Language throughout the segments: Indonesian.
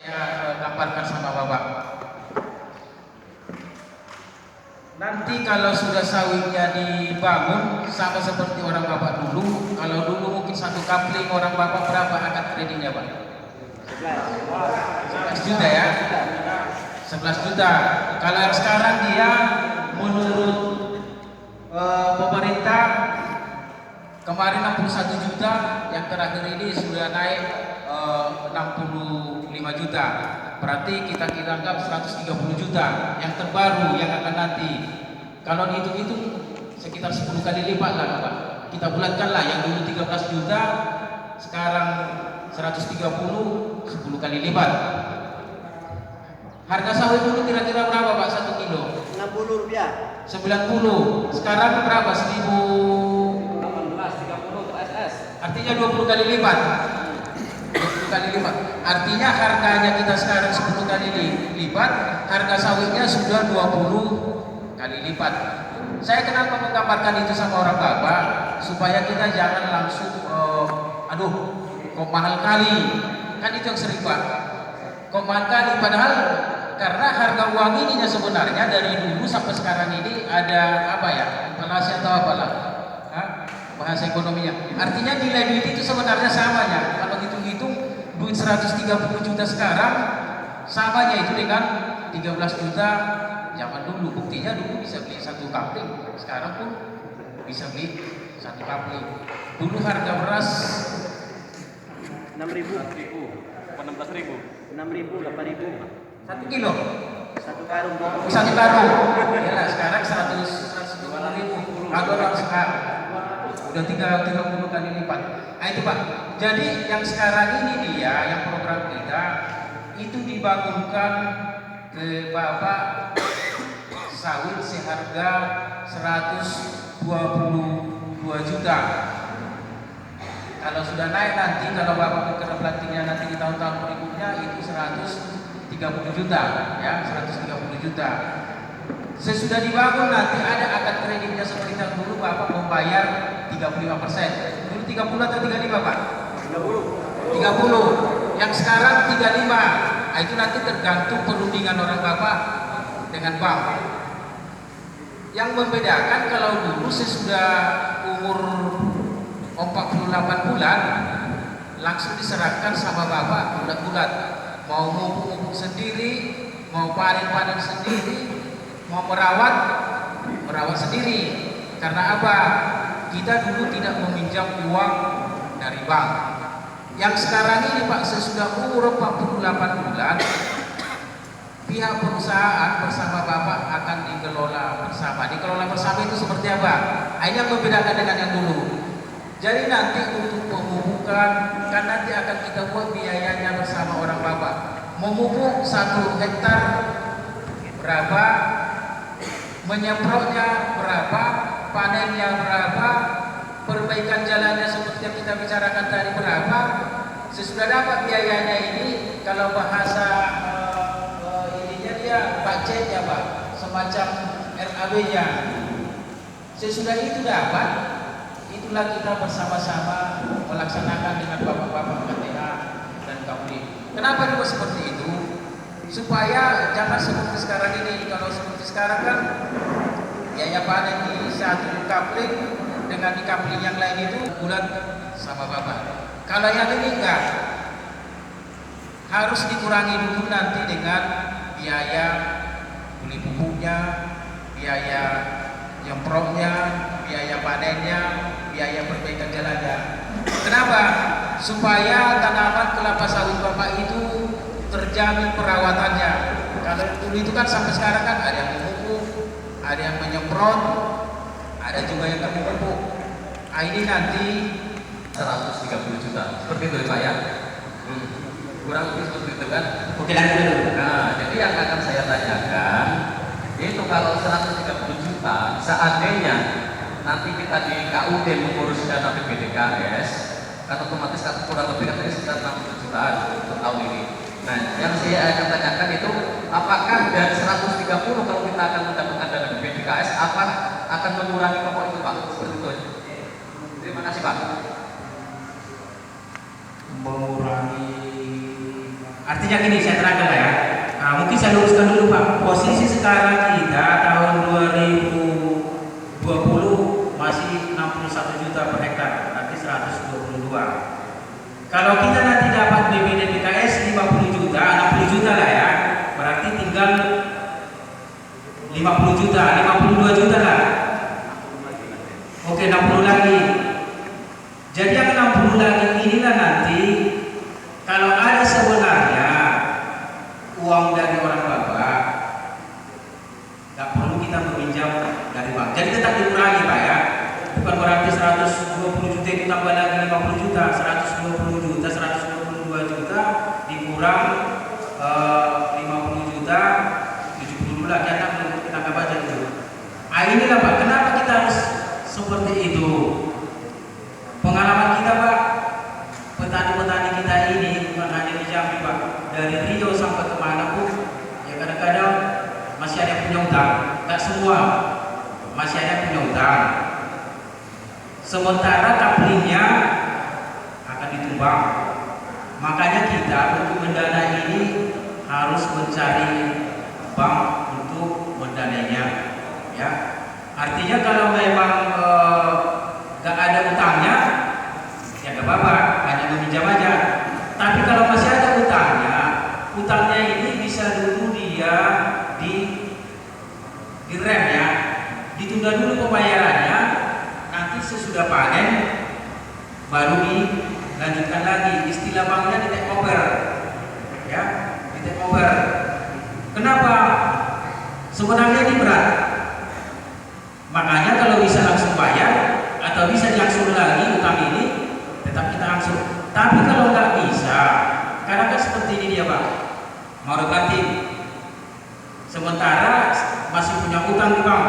Gambarkan sama Bapak. Nanti kalau sudah sawitnya dibangun sama seperti orang Bapak dulu, kalau dulu mungkin satu kapling orang Bapak berapa akad kreditnya Pak? 11 juta ya? 11 juta. Kalau yang sekarang dia menurut pemerintah kemarin 61 juta, yang terakhir ini sudah naik 65 juta. Berarti kita anggap 130 juta yang terbaru yang akan nanti. Kalau dihitung-hitung sekitar 10 kali lipat lah Pak. Kita bulatkan lah yang dulu 13 juta, sekarang 130, 10 kali lipat. Harga sawit dulu kira-kira berapa Pak 1 kilo? 60 rupiah. 90. Sekarang berapa? 1830 untuk SS. Artinya 20 kali lipat. 20 kali lipat. Artinya harganya kita sekarang 10 kali lipat, harga sawitnya sudah 20 kali lipat. Saya kenapa menggambarkan itu sama orang Bapak? Supaya kita jangan langsung aduh, kok mahal kali. Kan itu yang sering Pak. Kok mahal kali, padahal karena harga uang ininya sebenarnya dari dulu sampai sekarang ini ada apa ya? Inflasi atau apalah. Bahasa ekonominya. Artinya nilai duit itu sebenarnya samanya. Kalau hitung-hitung duit 130 juta sekarang samanya itu dengan 13 juta zaman dulu. Buktinya dulu bisa beli satu kapling, sekarang pun bisa beli satu kapling. Dulu harga beras 6.000, 16.000. 6.000, 8.000. 1 kilo, Satu karung. satu karung. Ya sekarang 120 ribu. Kalau sekarang udah 30 kali lipat. Nah itu Pak. Jadi yang sekarang ini dia, yang program kita itu dibangunkan ke Bapak sawit seharga 122 juta. Kalau sudah naik nanti, kalau Bapak kena pelantiknya nanti di tahun-tahun berikutnya itu 130 juta, ya 130 juta. Sesudah dibangun nanti ada akad kreditnya seperti yang dulu Bapak membayar 35%. Dulu 30 atau 35 Pak? 30. Yang sekarang 35. Nah, itu nanti tergantung perundingan orang Bapak dengan bank. Yang membedakan kalau dulu sesudah umur 48 bulan langsung diserahkan sama Bapak bulat-bulat. Mau mupuk sendiri, mau panen sendiri, mau merawat sendiri. Karena apa? Kita dulu tidak meminjam uang dari bank. Yang sekarang ini Pak, sesudah umur 48 bulan, pihak perusahaan bersama Bapak akan dikelola bersama. Dikelola bersama itu seperti apa? Ini yang membedakan dengan yang dulu. Jadi nanti untuk pemupukan, kan nanti akan kita buat biayanya bersama orang Bapak. Memupuk 1 hektar berapa, menyemprotnya berapa, panennya berapa, perbaikan jalannya seperti yang kita bicarakan tadi berapa. Sesudah dapat biayanya ini, kalau bahasa ininya dia budgetnya Pak, semacam RAB-nya. Sesudah itu dapat, itulah kita bersama-sama melaksanakan dengan bapak-bapak KTA dan Kapli. Kenapa juga seperti itu? Supaya jangan seperti sekarang ini. Kalau seperti sekarang kan biaya panen di satu kapling dengan di kapling yang lain itu bulan sama bapak. Kalau yang ini enggak, harus dikurangi dulu nanti dengan biaya beli pupuknya, biaya nyemprotnya, biaya panennya, biaya perbaikan jalannya. Kenapa? Supaya tanaman kelapa sawit Bapak itu terjamin perawatannya. Kalau dulu itu kan sampai sekarang kan ada yang memupuk, ada yang menyemprot, ada juga yang tidak memupuk. Nah, ini nanti 130 juta. Seperti itu Pak ya. Kurang lebih seperti itu kan. Oke, lanjut dulu. Nah, jadi yang akan saya tanyakan itu kalau 130 juta seandainya nanti kita di KUD mengurus dana PPDKS, kan otomatis kan kurang lebih katanya sekitar 60 jutaan untuk tahun ini. Nah, yang saya akan tanyakan itu apakah dari 130 kalau kita akan mendapatkan dana PPDKS apa akan mengurangi pokok itu Pak? Seperti itu. Terima kasih Pak. mengurangi Artinya gini, saya terangkan lah ya. Nah, mungkin saya luruskan dulu Pak. Posisi sekarang kita tahun 2020 masih 61 juta per hektar, berarti 122. Kalau kita nanti dapat BPD BKS 50 juta, 60 juta lah ya, berarti tinggal 50 juta, 52 juta lah. Oke, 60 lagi. Jadi yang 60 lagi inilah nanti kalau ada sebenarnya uang dari orang Bapak, nggak perlu kita meminjam dari bank. Jadi tetap dikurangi Pak ya. Bukan berarti 120 juta itu tambah lagi 50 juta, 120 juta, 122 juta dikurang 50 juta, 70 lagi kita nggak baca dulu. Ah inilah Pak, kenapa kita harus seperti itu? Pengalaman kita Pak, petani-petani kita ini bukan hanya di Jambi Pak, dari Riau sampai kemana pun, ya kadang-kadang masih ada yang punya utang, nggak semua, masih ada yang punya utang. Sementara kaplingnya akan ditumbang, makanya kita untuk mendanai ini harus mencari bank untuk mendanainya, ya. Artinya kalau memang nggak ada utangnya, ya nggak apa-apa, hanya meminjam aja. Tapi kalau masih ada utangnya ini bisa dulu dia direm ya, ditunda dulu pembayarannya, nanti sesudah panen baru dilanjutkan lagi. Istilah banknya di take over, ya, di take over. Kenapa? Sebenarnya ini berat. Makanya kalau bisa langsung bayar atau bisa diangsur lagi utang ini, tetap kita angsur. Tapi kalau nggak bisa, karena kan seperti ini dia Pak, mau ganti. Sementara masih punya utang di bank.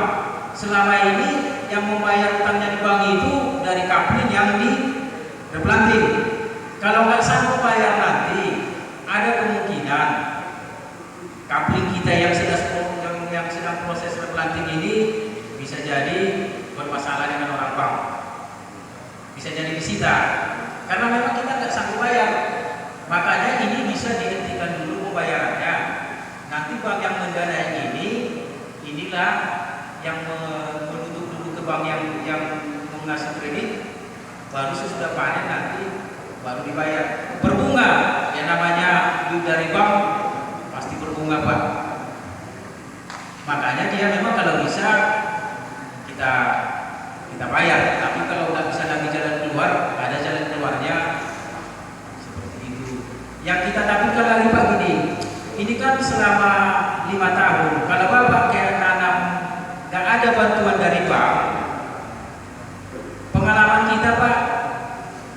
Selama ini yang membayar utangnya di bank itu dari kapling yang di replanting. Kalau nggak sanggup bayar nanti, ada kemungkinan kapling kita yang sedang proses replanting ini bisa jadi bermasalah dengan orang bank, bisa jadi disita karena memang kita nggak sanggup bayar. Makanya ini bisa dihentikan dulu pembayarannya. Nanti bank yang mendanai inilah yang menutup dulu ke bank yang mengasih kredit, baru sesudah panen nanti baru dibayar. Berbunga, yang namanya duit dari bank pasti berbunga Pak. Makanya dia memang kalau bisa kita bayar, tapi kalau nggak bisa lagi jalan keluar, ada jalan keluarnya seperti itu. Yang kita takutkan lagi Pak gini, ini kan selama 5 tahun, kalau Bapak kayak tanam nggak ada bantuan dari bank, pengalaman kita Pak,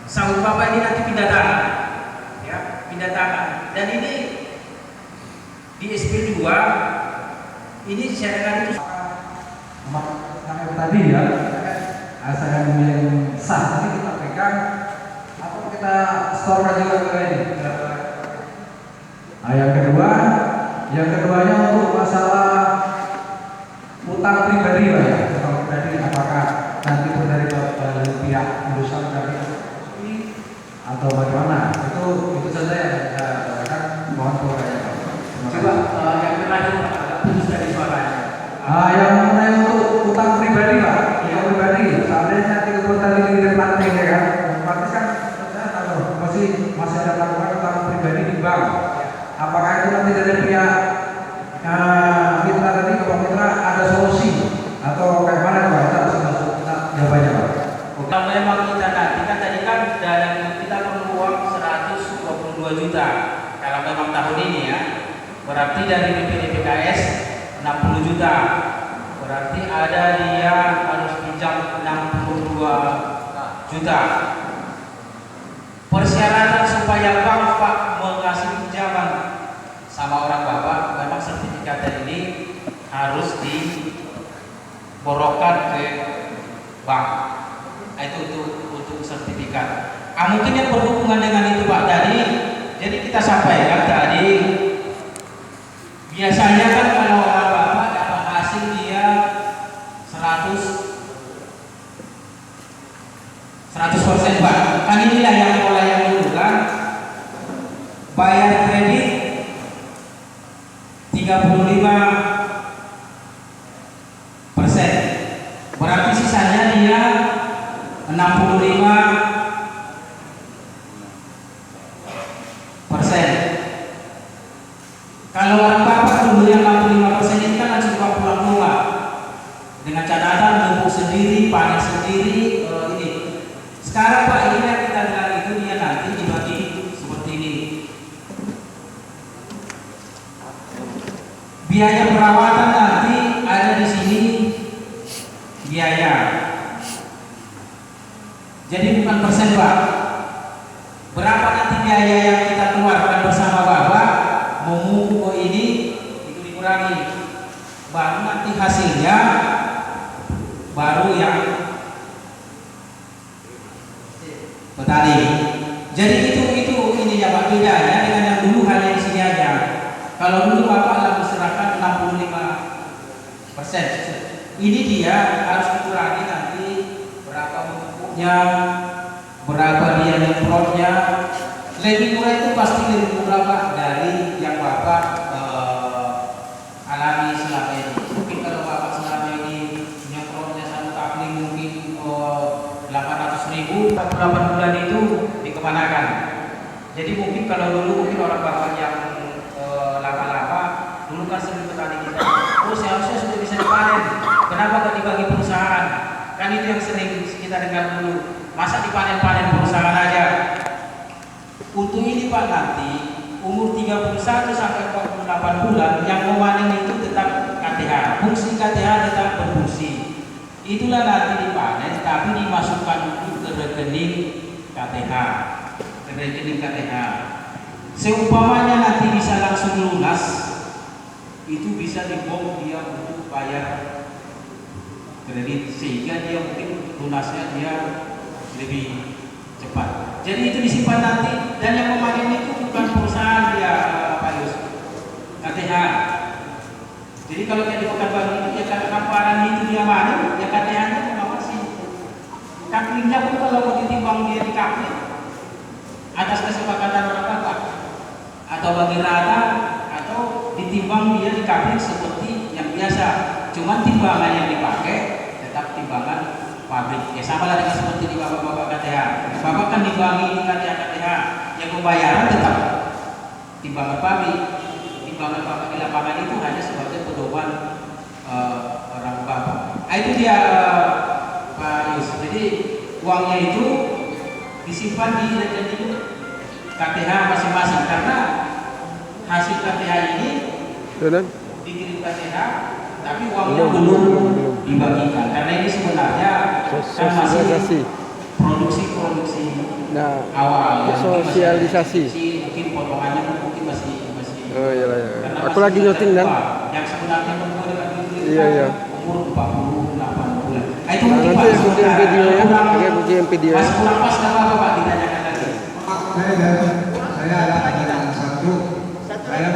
sahut Bapak ini nanti pindah tangan, ya, pindah tangan. Dan ini di SP2 ini saya dengar itu tadi ya, saya memilih sah, nanti kita pegang atau kita store juga ke ini. Nah, yang keduanya untuk masalah utang pribadi Pak ya. Utang pribadi apakah nanti pun dari pihak perusahaan dari atau bagaimana? Itu saja yang saya katakan. Mohon doanya. coba yang terakhir agak putus dari suaranya. Yang mengenai untuk utang pribadi Pak, utang pribadi. Seandainya nanti keputusan ini replanting ya kan, otomatis kan masih ada lakukan utang pribadi di bank. Apakah itu nanti dari pihak kita tadi kalau kita ada solusi atau kayak mana Pak? Kita jawabannya Pak. Kalau memang kita nanti kan tadi kan dana kita perlu uang 122 juta. Kalau memang tahun ini ya, berarti dari BPD BKS 60 juta. Berarti ada dia harus pinjam 62 juta. Persyaratan supaya bank Pak mengasih pinjaman sama orang Bapak, memang sertifikat ini harus diborokkan ke bank. Itu untuk sertifikat. Mungkin yang berhubungan dengan itu Pak tadi, jadi kita sampaikan tadi, biasanya kan kalau orang Bapak dapat hasil dia 100% Pak. Kan inilah yang mulai yang dulu kan, bayar kredit 35%. Berarti sisanya dia 65%. Kalau orang bapak dulu yang 65% ini kan langsung bawa pulang rumah dengan catatan pupuk sendiri, panen sendiri, ini. Sekarang Pak ini yang kita bilang itu dia nanti dibagi seperti ini. Biaya perawatan nanti ada di sini biaya. Jadi bukan persen Pak. Berapa nanti biaya yang kita keluarkan bersama Bapak memupuk ini itu dikurangi. Baru nanti hasilnya baru yang petani. Jadi itu ininya Pak, bedanya dengan yang dulu hanya di sini aja. Kalau dulu Bapak lalu serahkan 65%. Ini dia harus dikurangi nanti berapa pupuknya, berapa dia nyemprotnya. Lebih murah itu pasti lebih murah Pak dari yang Bapak alami selama ini. Mungkin kalau Bapak selama ini nyemprotnya satu kapling mungkin 800.000, 8 bulan itu dikemanakan. Jadi mungkin kalau dulu mungkin orang Bapak yang lama-lama dulu kan sering petani kita, oh seharusnya sudah bisa dipanen, kenapa gak dibagi perusahaan? Kan itu yang sering kita dengar dulu, masa dipanen-panen perusahaan aja. Untuk ini Pak nanti umur 31 sampai 48 bulan yang memanen itu tetap KTH, fungsi KTH tetap berfungsi. Itulah nanti dipanen tapi dimasukkan ke rekening KTH, ke rekening KTH. Seumpamanya nanti bisa langsung lunas, itu bisa dibom dia untuk bayar kredit sehingga dia mungkin lunasnya dia lebih cepat. Jadi itu disimpan nanti dan yang memanen itu bukan perusahaan dia Pak Yus, KTH. Jadi kalau dia di Pekanbaru itu ya kaparan itu dia manen, ya KTH-nya mengawasi. Kaplingnya pun kalau mau ditimbang dia di kapling atas kesepakatan orang Bapak atau bagi rata atau ditimbang dia di kapling seperti yang biasa. Cuman timbangan yang dipakai tetap timbangan pabrik. Ya sama lah dengan seperti di bapak-bapak KTH. Bapak kan timbangi di KTH, yang pembayaran tetap timbangan pabrik. Timbangan bapak di lapangan itu hanya sebagai pedoman orang bapak. Itu dia Pak Yus. Jadi uangnya itu disimpan di rekening KTH masing-masing karena hasil KTH ini dikirim KTH tapi uangnya belum dibagikan karena ini sebenarnya kan masih produksi awal ya, sosialisasi mungkin potongannya mungkin masih oh iya ya. Aku lagi nyoting dan yang sebenarnya itu iya umur 48 bulan. Itu nanti ikutin videonya, ikutin video. Mas kurang pas apa Pak ditanyakan lagi? Saya ada pertanyaan satu. Saya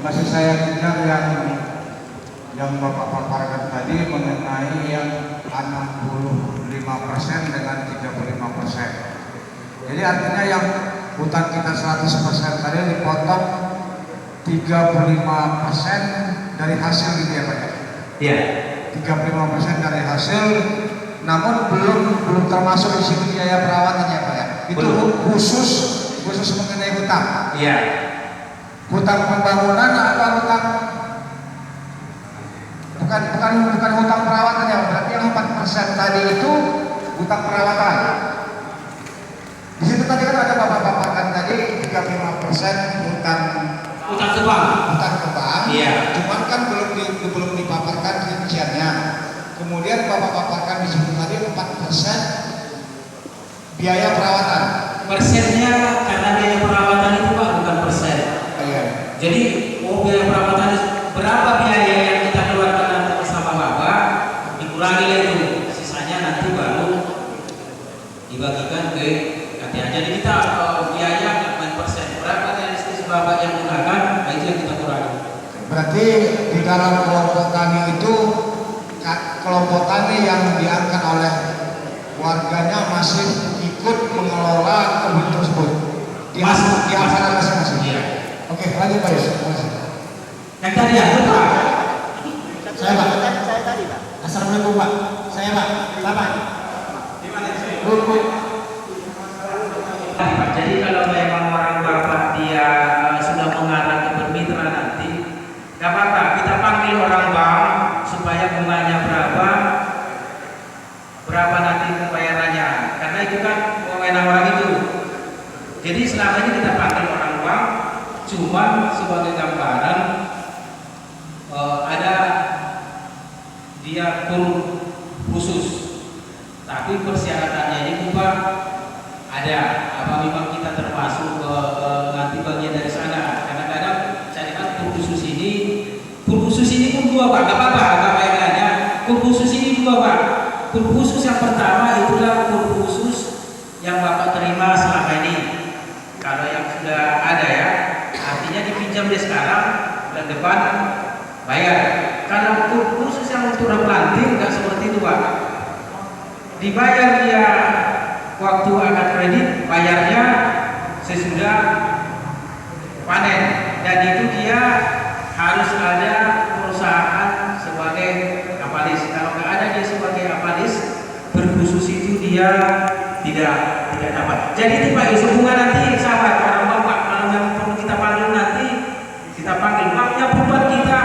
masih saya dengar yang Bapak paparkan tadi mengenai yang 65% dengan 35%. Jadi artinya yang hutan kita 100% tadi dipotong 35% dari hasil gitu ya Pak? Iya. 35% dari hasil, namun belum termasuk di sini biaya perawatannya Pak ya? Itu khusus mengenai hutang. Iya. Hutang pembangunan atau hutang bukan hutang perawatan ya, berarti yang 4% tadi itu hutang perawatan. Di situ tadi kan ada bapak-bapak tadi 35% hutang kebang. Iya. Cuman kan belum dipaparkan rinciannya. Kemudian bapak-bapakan di situ tadi 4% biaya perawatan. Persennya karena biaya perawatan itu Pak bukan persen. Iya. Jadi biaya perawatan berapa biaya yang kita keluarkan nanti bersama Bapak dikurangi itu, sisanya nanti baru dibagikan ke KTH. Jadi kita biaya 9%. Berapa realistis Bapak yang gunakan, itu yang kita kurangi. Berarti di dalam kelompok tani itu kelompok tani yang diangkat oleh warganya masih ikut mengelola kebun tersebut di angkatan masing-masing. Iya. Oke, lanjut Pak Yus. Yang tadi ya, Pak. Saya Pak. Saya tadi Pak. Assalamualaikum Pak. Saya Pak. Bapak. Pak, jadi kalau memang orang bapak dia sudah mengarah ke bermitra nanti, gak apa-apa, kita panggil orang bank supaya bunganya berapa nanti pembayarannya, karena itu kan wewenang orang itu. Jadi selama ini kita panggil orang bank, cuman sebagai gambaran ada dia kur khusus, tapi persyaratannya ini Pak ada apa memang kita termasuk nanti bagian dari sana. Kadang-kadang carikan kur khusus ini pun dua Pak, gak apa-apa agak bayangannya. Kur khusus ini dua Pak. Kur khusus yang pertama itulah kur khusus yang Bapak terima selama ini. Kalau yang sudah ada ya, artinya dipinjam dia sekarang, bulan depan bayar. Kalau kur khusus yang untuk replanting nggak seperti itu Pak. Dibayar dia waktu akan kredit, bayarnya sesudah panen, dan itu dia harus ada perusahaan sebagai apalis. Kalau nggak ada dia sebagai apalis, berkhusus itu dia tidak dapat. Jadi itu Pak, hubungan nanti sahabat orang bapak, kalau yang perlu kita panggil nanti kita panggil banknya bukan kita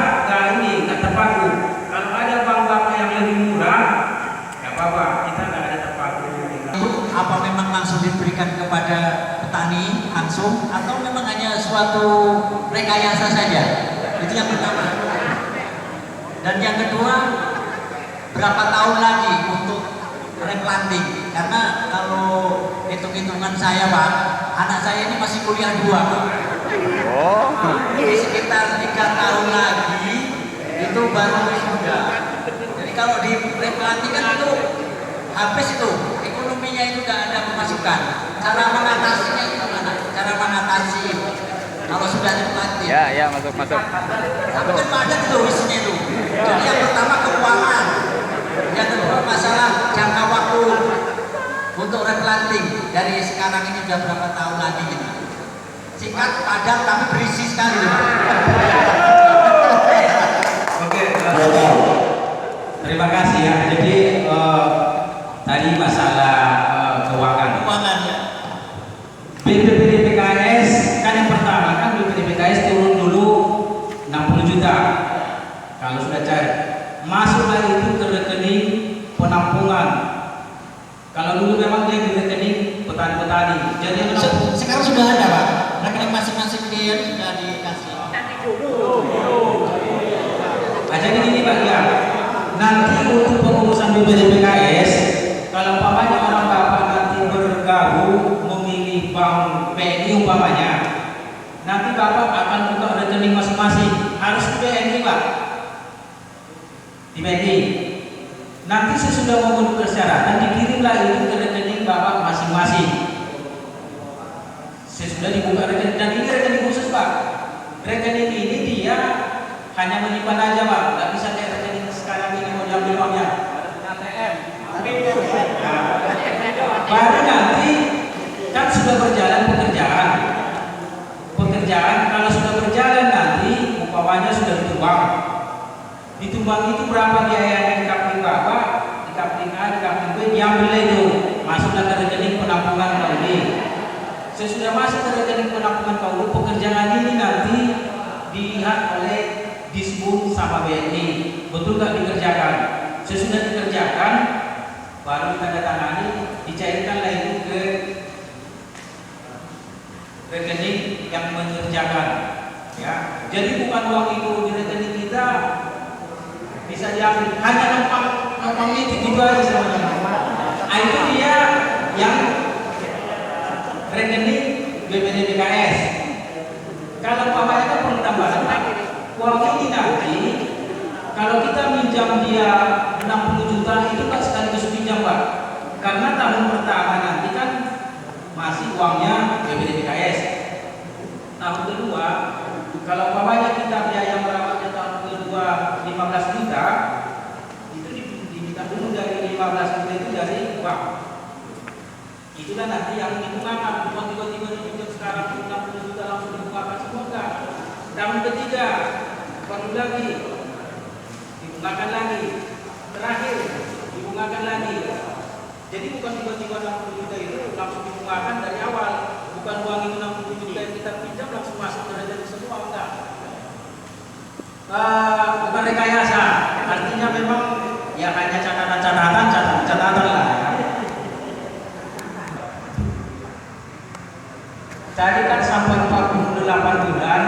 nggak terpaku. Kalau ada bank bapak yang lebih murah, nggak apa-apa, kita nggak ada terpaku. Apa memang langsung diberikan kepada petani langsung atau memang hanya suatu rekayasa saja? Itu yang pertama. Dan yang kedua, berapa tahun lagi untuk replanting? Karena kalau hitung-hitungan saya Pak, anak saya ini masih kuliah 2 Pak. Jadi sekitar 3 tahun lagi itu baru sudah. Jadi kalau di replanting kan itu habis itu, ekonominya itu nggak ada pemasukan. Cara mengatasinya itu gimana? Cara mengatasi kalau sudah replanting. Ya, masuk. Tapi kan padat itu isinya itu. Jadi yang pertama keuangan, yang kedua masalah jangka waktu untuk replanting. Dari sekarang ini sudah berapa tahun lagi gitu. Singkat, padat tapi berisi sekali. Oke, terima kasih ya. Jadi tadi masalah keuangan. Ya. BPDPKS kan yang pertama kan BPDPKS turun dulu 60 juta. Kalau sudah cari, masuklah itu ke rekening penampungan. Kalau dulu memang dia di rekening petani-petani. Jadi Sekarang sudah ada Pak. Rekening masing-masing dia sudah dikasih. Nah, jadi ini Pak ya. Nanti untuk pengurusan BPDPKS, kalau umpamanya orang bapak nanti bergabung memilih bank BNI umpamanya, nanti bapak akan buka rekening masing-masing. Harus di BNI Pak. Di BNI. Nanti sesudah memenuhi persyaratan dikirimlah itu ke rekening bapak masing-masing. Sesudah dibuka rekening, dan ini rekening khusus Pak. Rekening ini dia hanya menyimpan aja Pak, nggak bisa kayak rekening sekarang ini mau diambil uangnya. Baru nanti kan sudah berjalan pekerjaan kalau sudah berjalan nanti umpamanya sudah ditumbang itu berapa biayanya di kapling bapak, di kapling A, di kapling B, diambil itu masuklah ke rekening penampungan KUD. Sesudah masuk ke rekening penampungan KUD, pekerjaan ini nanti dilihat oleh Disbun sama BNI, betul nggak dikerjakan. Sesudah dikerjakan baru ditandatangani, dicairkanlah itu ke rekening yang mengerjakan ya. Jadi bukan uang itu di rekening kita bisa diambil, hanya numpang itu aja sebenarnya. Itu dia yang rekening BPDPKS. Kalau umpamanya kan perlu tambahan, uang ini nanti kalau kita minjam dia 60 juta itu kan sekaligus pinjam Pak. Karena tahun pertama nanti kan masih uangnya BPDPKS. Tahun kedua, kalau umpamanya kita biaya merawatnya tahun kedua 15 juta, itu diminta dulu dari 15 juta itu dari bank. Itulah nanti yang dibukakan, bukan tiba-tiba dipinjam sekarang 60 juta langsung dibukakan semua enggak. Tahun ketiga, lagi, dibungakan lagi, terakhir dibungakan lagi. Jadi bukan tiba-tiba 60 juta itu langsung dibungakan dari awal, bukan uang itu 60 juta yang kita pinjam langsung masuk ke rekening semua, enggak. Bukan rekayasa, artinya memang ya hanya catatan lah. Tadi kan sampai 48 bulan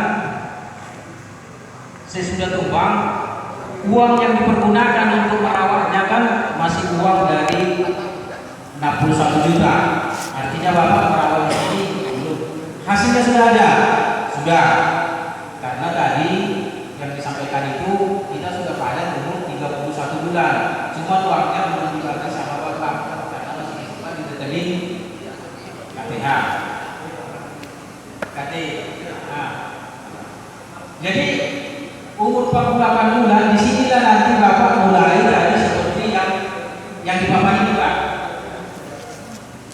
sesudah tumbang, uang yang dipergunakan untuk merawatnya kan masih uang dari 61 juta. Artinya Bapak merawat ini belum. Hasilnya sudah ada, sudah. Karena tadi yang disampaikan itu kita sudah pada umur 31 bulan. Cuma uangnya belum dibagi sama Bapak karena masih disimpan di rekening KTH. Nah, jadi umur 48 bulan disinilah nanti Bapak mulai dari seperti yang di Bapak ini Pak.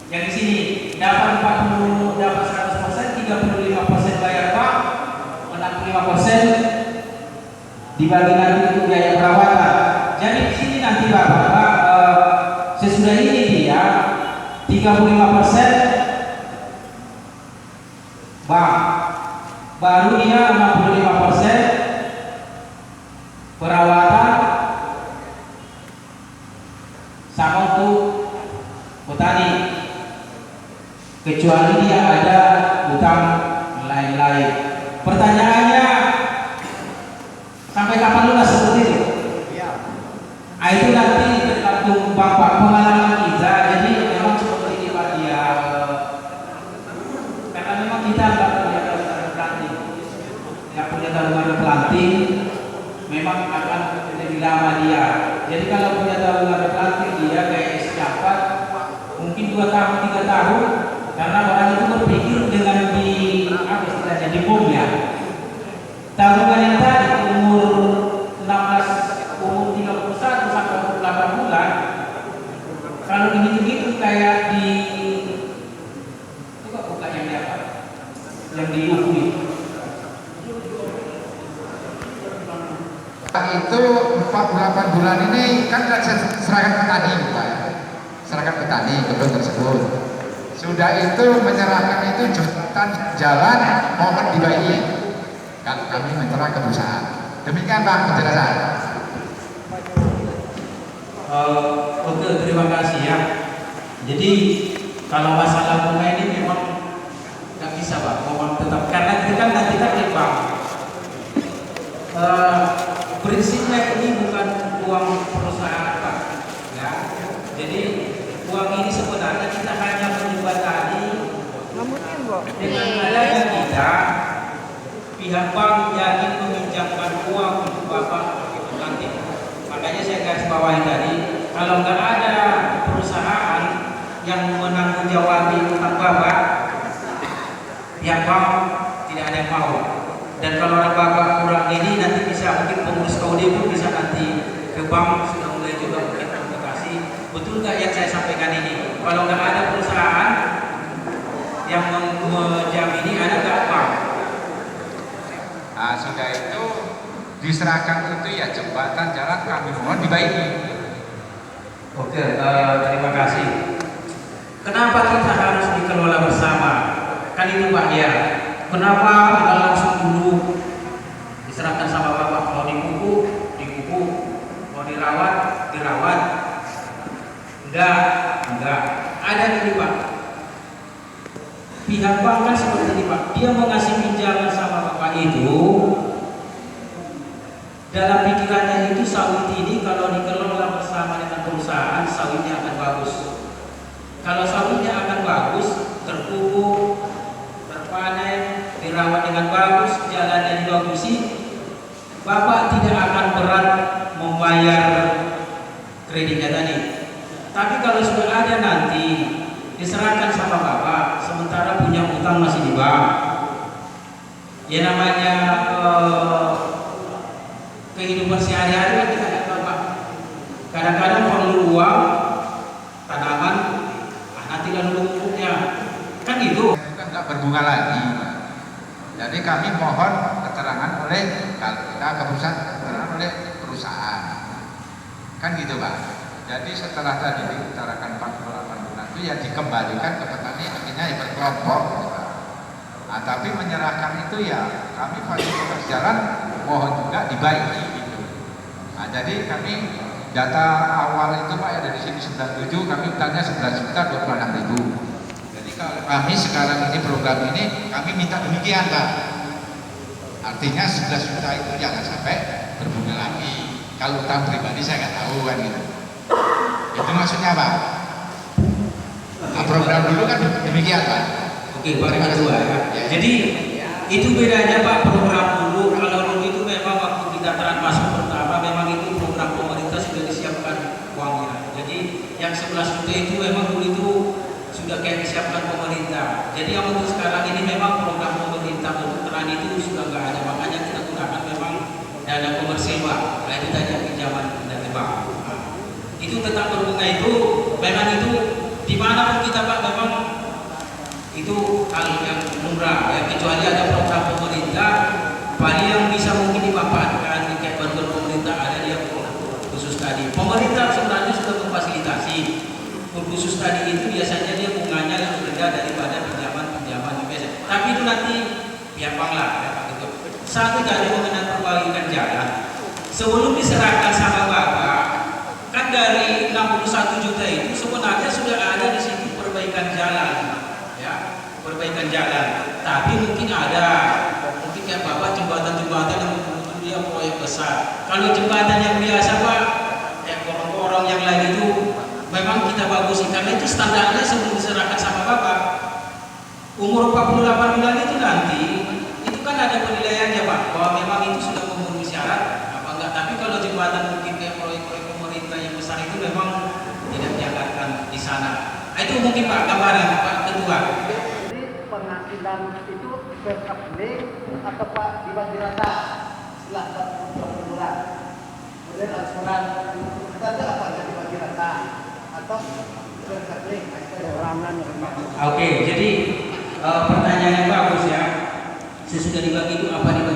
Yang di sini dapat 100%, 35% bayar Pak, 65% dibagi nanti untuk biaya perawatan. Jadi di sini nanti Bapak sesudah ini dia 35% Bang, baru dia 65% perawatan sama untuk petani, kecuali dia ada utang lain-lain. Pertanyaannya, sampai kapan lunas seperti itu? Itu nanti tergantung Bapak pengalaman kita. Jadi memang seperti ini Pak dia. Memang kita nggak punya tabungan planting, memang akan lebih lama dia. Jadi kalau punya tabungan planting dia kayak siapa, mungkin 2 tahun 3 tahun, karena orang itu berpikir dengan di apa istilahnya di bom ya. Tabungan yang tadi umur 31 sampai 28 bulan, kalau begitu kayak di yang diukui itu 48 bulan ini kan serahkan petani Pak, serahkan petani kebun tersebut. Sudah itu menyerahkan itu jembatan jalan mohon dibagi, kan kami menyerah ke perusahaan. Demikian Pak penjelasan. Oke, terima kasih ya. Jadi kalau masalah bunga ini memang nggak bisa Pak, memang tetap karena kita kan nanti kan Pak. Prinsipnya ini bukan uang perusahaan Pak, ya. Jadi uang ini sebenarnya kita hanya menjembatani dengan adanya kita pihak bank yakin meminjamkan uang untuk Bapak itu nanti. Makanya saya garis bawahi tadi, kalau nggak ada perusahaan yang menanggung jawab utang Bapak, pihak bank tidak ada yang mau. Dan kalau orang Bapak kurang ini nanti bisa mungkin pengurus KUD pun bisa nanti ke bank sudah mulai juga mungkin komunikasi. Betul nggak yang saya sampaikan ini? Kalau nggak ada perusahaan yang menjamini, ada nggak bank? Nah, sudah itu diserahkan itu ya jembatan jalan kami mohon dibaiki. Oke, terima kasih. Kenapa kita harus dikelola bersama? Kan itu Pak ya. Kenapa tidak langsung dulu diserahkan sama Bapak? Kalau dipupuk, mau dirawat. Enggak. Ada ini Pak. Pihak bank kan seperti ini Pak. Dia mau ngasih pinjaman sama Bapak itu. Dalam pikirannya itu sawit ini kalau dikelola bersama dengan perusahaan, sawitnya akan bagus. Kalau sawitnya akan bagus, terpupuk, terpanen, dirawat dengan bagus, jalannya dibagusi, Bapak tidak akan berat membayar kreditnya tadi. Tapi kalau sudah ada nanti diserahkan sama Bapak, sementara punya utang masih di bank, ya namanya kehidupan sehari-hari kan kita nggak tahu Pak. Kadang-kadang perlu uang, tanaman, nanti lalu pupuknya, kan gitu. Kan nggak berbunga lagi. Jadi kami mohon keterangan oleh kita oleh perusahaan. Kan gitu Pak. Jadi setelah tadi diutarakan 48 bulan itu ya dikembalikan ke petani, akhirnya ya berkelompok gitu Pak. Nah, tapi menyerahkan itu ya kami fasilitas jalan mohon juga dibaiki gitu. Nah, jadi kami data awal itu Pak ya dari sini 97, kami utangnya 11.026.000. Jadi kalau kami sekarang ini program ini kami minta demikian Pak. Artinya 11 juta itu jangan sampai berbunga lagi. Kalau utang pribadi saya nggak tahu kan gitu. Itu maksudnya Pak. Nah, program dulu kan demikian Pak. Oke, Pak Ketua ya. Jadi itu bedanya Pak, program dulu. Kalau dulu itu memang waktu di dataran masuk pertama memang itu program pemerintah sudah disiapkan uangnya. Jadi yang 11 juta itu memang dulu itu sudah kayak disiapkan pemerintah. Jadi yang untuk sekarang ini memang program pemerintah untuk terang itu sudah nggak ada, makanya kita gunakan memang dana komersil Pak. Nah itu tadi pinjaman dari bank. Nah, itu tentang berbunga itu memang itu dimanapun kita Pak memang itu hal yang lumrah ya, kecuali ada program pemerintah paling yang bisa mungkin dimanfaatkan di kayak bantuan pemerintah ada dia khusus tadi. Pemerintah sebenarnya sudah memfasilitasi khusus tadi itu biasanya dia bunganya lebih rendah daripada pinjaman biasa. Tapi itu nanti pihak bank lah ya Pak gitu. Satu tadi mengenai perbaikan jalan. Sebelum diserahkan sama Bapak, kan dari 61 juta itu sebenarnya sudah ada di situ perbaikan jalan. Perbaikan jalan, tapi mungkin kayak Bapak jembatan-jembatan yang betul-betul dia proyek besar. Kalau jembatan yang biasa Pak, kayak gorong-gorong yang lain itu memang kita bagusin karena itu standarnya sebelum diserahkan sama Bapak. Umur 48 bulan itu nanti itu kan ada penilaiannya Pak, bahwa memang itu sudah memenuhi syarat apa enggak. Tapi kalau jembatan mungkin kayak proyek-proyek pemerintah yang besar itu memang tidak dianggarkan di sana. Nah, itu mungkin Pak gambaran Pak Ketua. Penghasilan itu berkepling atau Pak dibagi rata setelah 40 bulan. Kemudian angsuran kita apa yang dibagi rata atau berkepling perorangan. Oke, jadi pertanyaannya bagus ya. Sesudah dibagi itu apa dibagi